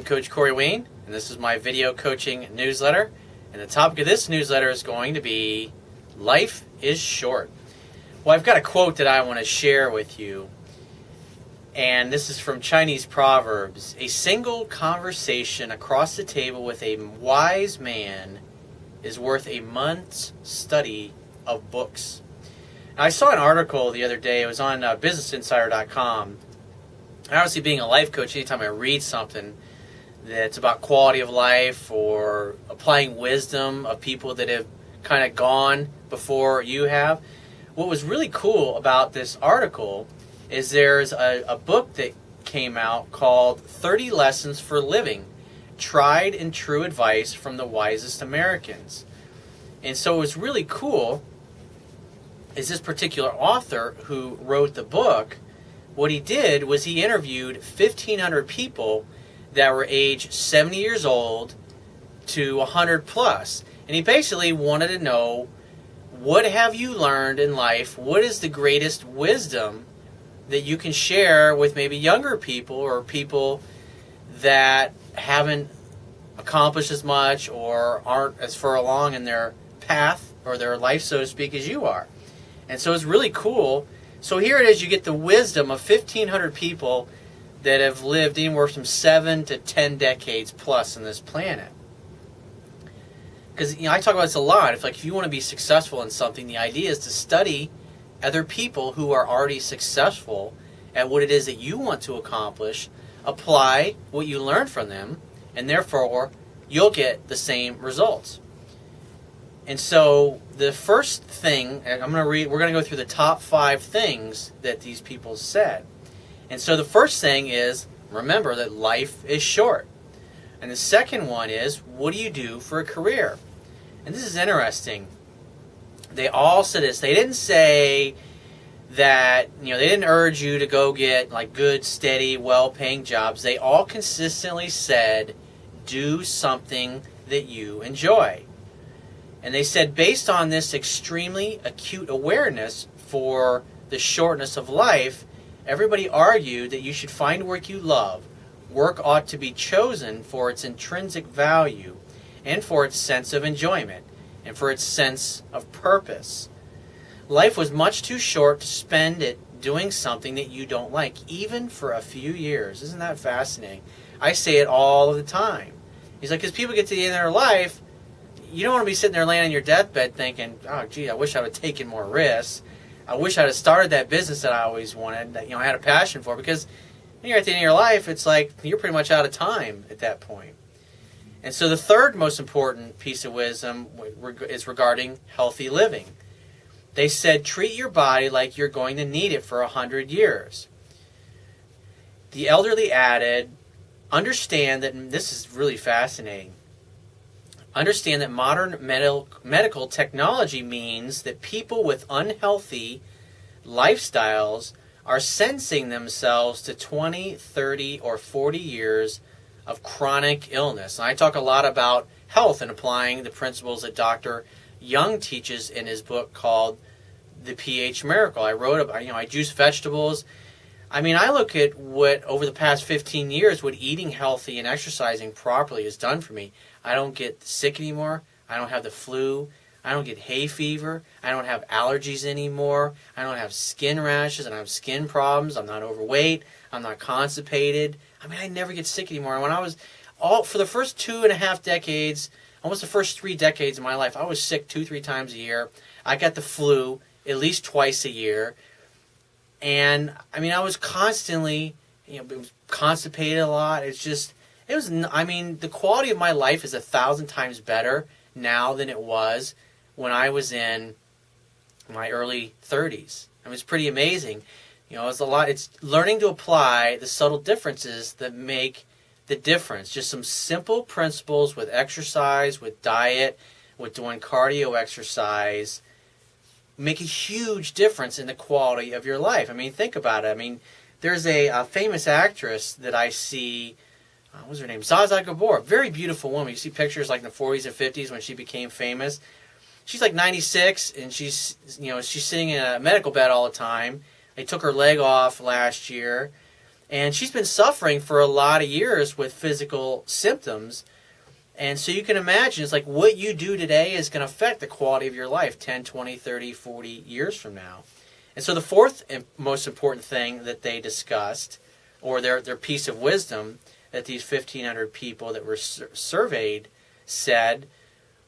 Coach Corey Wayne, and this is my video coaching newsletter. And the topic of this newsletter is going to be Life is Short. Well, I've got a quote that I want to share with you, and this is from Chinese Proverbs. A single conversation across the table with a wise man is worth a month's study of books. Now, I saw an article the other day. It was on businessinsider.com. Obviously, being a life coach, anytime I read something that's about quality of life or applying wisdom of people that have kind of gone before you have, what was really cool about this article is there's a book that came out called 30 Lessons for Living, Tried and True Advice from the Wisest Americans. And so it was really cool is this particular author who wrote the book, what he did was he interviewed 1,500 people that were age 70 years old to 100 plus. And he basically wanted to know, what have you learned in life? What is the greatest wisdom that you can share with maybe younger people or people that haven't accomplished as much or aren't as far along in their path or their life, so to speak, as you are. And so it's really cool. So here it is, you get the wisdom of 1,500 people that have lived anywhere from 7 to 10 decades plus on this planet. Because I talk about this a lot. If you want to be successful in something, the idea is to study other people who are already successful at what it is that you want to accomplish, apply what you learned from them, and therefore you'll get the same results. And so the first thing, we're going to go through the top 5 things that these people said. And so the first thing is, remember that life is short. And the second one is, what do you do for a career? And this is interesting. They all said this. They didn't say that, they didn't urge you to go get good, steady, well-paying jobs. They all consistently said, do something that you enjoy. And they said, based on this extremely acute awareness for the shortness of life, everybody argued that you should find work you love. Work ought to be chosen for its intrinsic value and for its sense of enjoyment and for its sense of purpose. Life was much too short to spend it doing something that you don't like, even for a few years. Isn't that fascinating? I say it all the time. He's like, because people get to the end of their life, you don't want to be sitting there laying on your deathbed thinking, oh, gee, I wish I would have taken more risks. I wish I'd have started that business that I always wanted, that I had a passion for. Because when you're at the end of your life, it's like you're pretty much out of time at that point. And so the third most important piece of wisdom is regarding healthy living. They said, treat your body like you're going to need it for 100 years. The elderly added, understand that, and this is really fascinating, understand that modern medical technology means that people with unhealthy lifestyles are sentencing themselves to 20, 30, or 40 years of chronic illness. And I talk a lot about health and applying the principles that Dr. Young teaches in his book called The pH Miracle. I wrote about, I juice vegetables. I look at what, over the past 15 years, what eating healthy and exercising properly has done for me. I don't get sick anymore. I don't have the flu. I don't get hay fever. I don't have allergies anymore. I don't have skin rashes. I don't have skin problems. I'm not overweight. I'm not constipated. I never get sick anymore. And when I was, for the first 2.5 decades, almost the first 3 decades of my life, I was sick 2-3 times a year. I got the flu at least twice a year. And, I was constantly, constipated a lot. The quality of my life is 1,000 times better now than it was when I was in my early 30s. It's pretty amazing. It's learning to apply the subtle differences that make the difference. Just some simple principles with exercise, with diet, with doing cardio exercise, make a huge difference in the quality of your life. Think about it. There's a famous actress that I see, what was her name? Zsa Gabor, very beautiful woman. You see pictures in the 40s and 50s when she became famous. She's 96, and she's sitting in a medical bed all the time. They took her leg off last year, And she's been suffering for a lot of years with physical symptoms. And so you can imagine, it's like what you do today is going to affect the quality of your life 10, 20, 30, 40 years from now. And so the fourth and most important thing that they discussed, or their piece of wisdom that these 1,500 people that were surveyed said,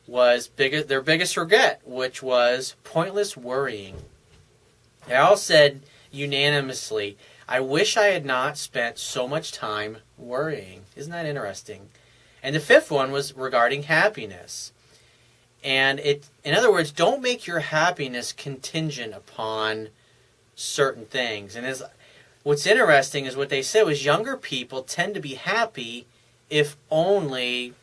was their biggest regret, which was pointless worrying. They all said unanimously, I wish I had not spent so much time worrying. Isn't that interesting? And the fifth one was regarding happiness. And in other words, don't make your happiness contingent upon certain things. And what's interesting is what they said was younger people tend to be happy if only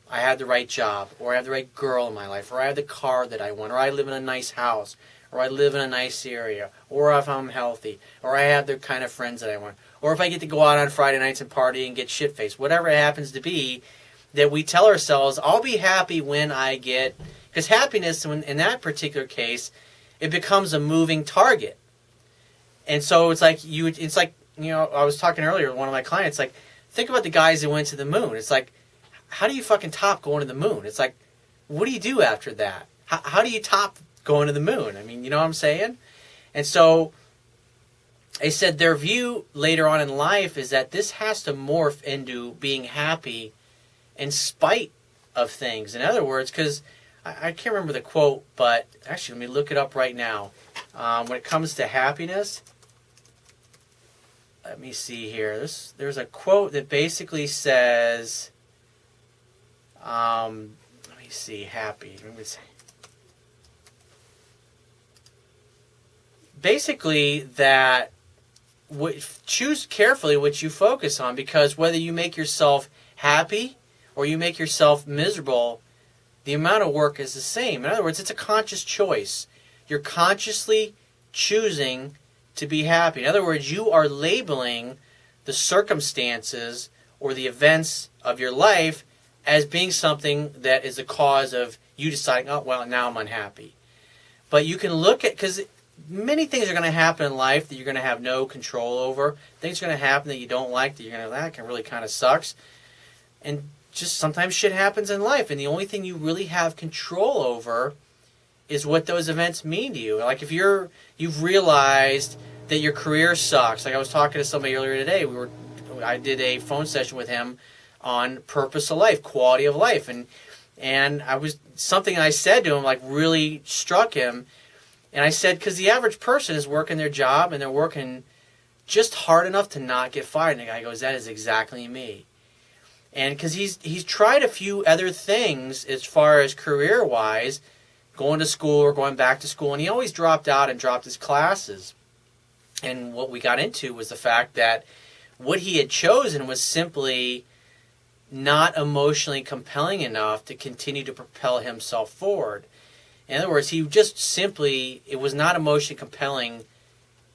I had the right job, or I have the right girl in my life, or I have the car that I want, or I live in a nice house, or I live in a nice area, or if I'm healthy, or I have the kind of friends that I want, or if I get to go out on Friday nights and party and get shit-faced, whatever it happens to be, that we tell ourselves, I'll be happy when I get, because happiness, in that particular case, it becomes a moving target. And so it's like, I was talking earlier with one of my clients, like, think about the guys that went to the moon. It's like, how do you fucking top going to the moon? It's like, what do you do after that? How do you top going to the moon? I mean, you know what I'm saying? And so they said their view later on in life is that this has to morph into being happy in spite of things. In other words, because I can't remember the quote, but actually, let me look it up right now. When it comes to happiness, let me see here. There's a quote that basically says, let me see, happy. Basically, that choose carefully what you focus on, because whether you make yourself happy or you make yourself miserable, the amount of work is the same. In other words, it's a conscious choice. You're consciously choosing to be happy. In other words, you are labeling the circumstances or the events of your life as being something that is the cause of you deciding, oh, well, now I'm unhappy. But you can look at, because many things are going to happen in life that you're going to have no control over. Things are going to happen that you don't like, that you're going to, that can really kind of sucks. And just sometimes shit happens in life, and the only thing you really have control over is what those events mean to you. Like if you've realized that your career sucks. Like I was talking to somebody earlier today. I did a phone session with him on purpose of life, quality of life, and something I said to him like really struck him. And I said, because the average person is working their job and they're working just hard enough to not get fired. And the guy goes, that is exactly me. And because he's tried a few other things as far as career-wise, going to school or going back to school, and he always dropped out and dropped his classes. And what we got into was the fact that what he had chosen was simply not emotionally compelling enough to continue to propel himself forward. In other words, he just simply, it was not emotionally compelling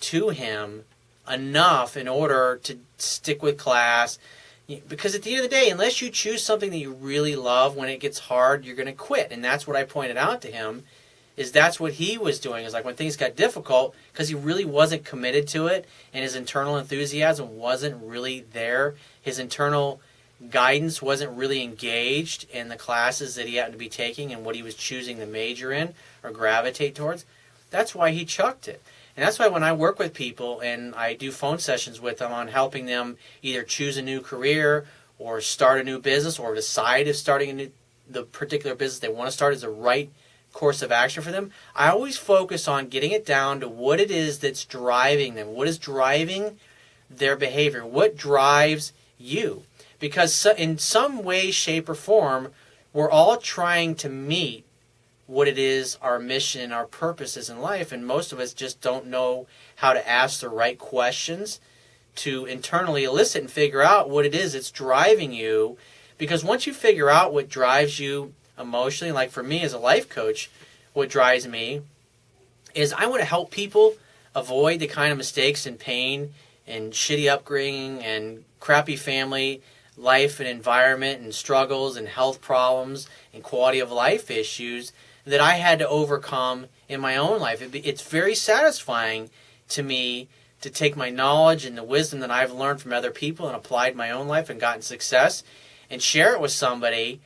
to him enough in order to stick with class. Because at the end of the day, unless you choose something that you really love, when it gets hard, you're going to quit. And that's what I pointed out to him, is that's what he was doing. Is like when things got difficult, because he really wasn't committed to it, and his internal enthusiasm wasn't really there. His internal guidance wasn't really engaged in the classes that he happened to be taking and what he was choosing to major in or gravitate towards. That's why he chucked it. And that's why when I work with people and I do phone sessions with them on helping them either choose a new career or start a new business or decide if starting the particular business they want to start is the right course of action for them, I always focus on getting it down to what it is that's driving them. What is driving their behavior? What drives you? Because in some way, shape, or form, we're all trying to meet what it is our mission, our purpose is in life, and most of us just don't know how to ask the right questions to internally elicit and figure out what it is that's driving you. Because once you figure out what drives you emotionally, like for me as a life coach, what drives me is I want to help people avoid the kind of mistakes and pain and shitty upbringing and crappy family life and environment and struggles and health problems and quality of life issues that I had to overcome in my own life. It's very satisfying to me to take my knowledge and the wisdom that I've learned from other people and applied in my own life and gotten success and share it with somebody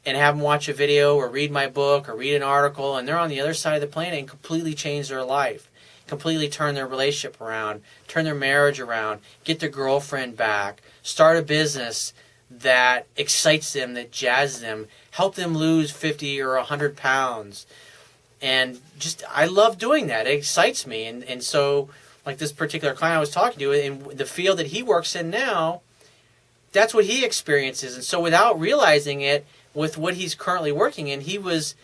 and have them watch a video or read my book or read an article, and they're on the other side of the planet and completely change their life, completely turn their relationship around, turn their marriage around, get their girlfriend back, start a business that excites them, that jazzes them, help them lose 50 or 100 pounds. And just, I love doing that. It excites me. And so, like this particular client I was talking to, in the field that he works in now, that's what he experiences. And so without realizing it, with what he's currently working in, he was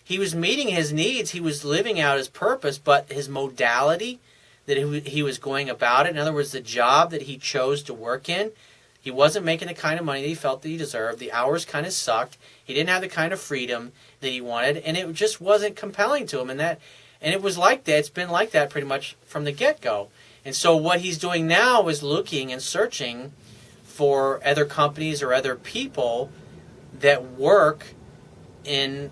meeting his needs, he was living out his purpose, but his modality that he was going about it, in other words, the job that he chose to work in, he wasn't making the kind of money that he felt that he deserved. The hours kind of sucked. He didn't have the kind of freedom that he wanted, and it just wasn't compelling to him. And it was like that. It's been like that pretty much from the get-go. And so what he's doing now is looking and searching for other companies or other people that work in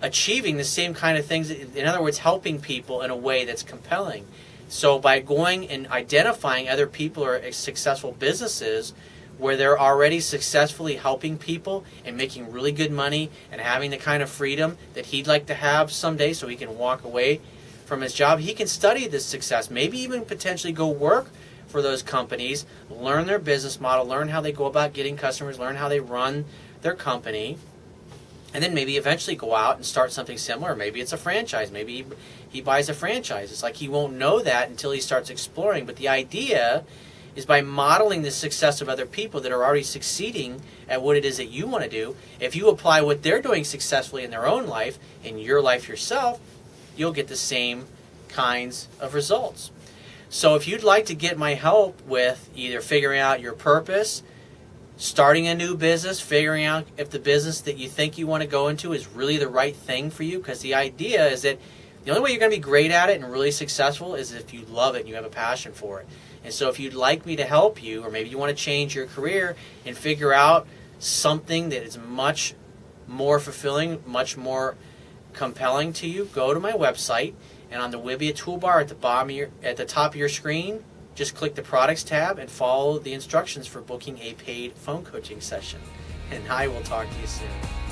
achieving the same kind of things. In other words, helping people in a way that's compelling. So by going and identifying other people or successful businesses where they're already successfully helping people and making really good money and having the kind of freedom that he'd like to have someday so he can walk away from his job, he can study this success, maybe even potentially go work for those companies, learn their business model, learn how they go about getting customers, learn how they run their company, and then maybe eventually go out and start something similar. Maybe it's a franchise. Maybe he buys a franchise. It's like he won't know that until he starts exploring. But the idea is by modeling the success of other people that are already succeeding at what it is that you want to do, if you apply what they're doing successfully in their own life, in your life yourself, you'll get the same kinds of results. So if you'd like to get my help with either figuring out your purpose, starting a new business, figuring out if the business that you think you want to go into is really the right thing for you, because the idea is that the only way you're going to be great at it and really successful is if you love it and you have a passion for it. And so if you'd like me to help you, or maybe you want to change your career and figure out something that is much more fulfilling, much more compelling to you, go to my website, and on the Wibia toolbar at the top of your screen, just click the Products tab and follow the instructions for booking a paid phone coaching session. And I will talk to you soon.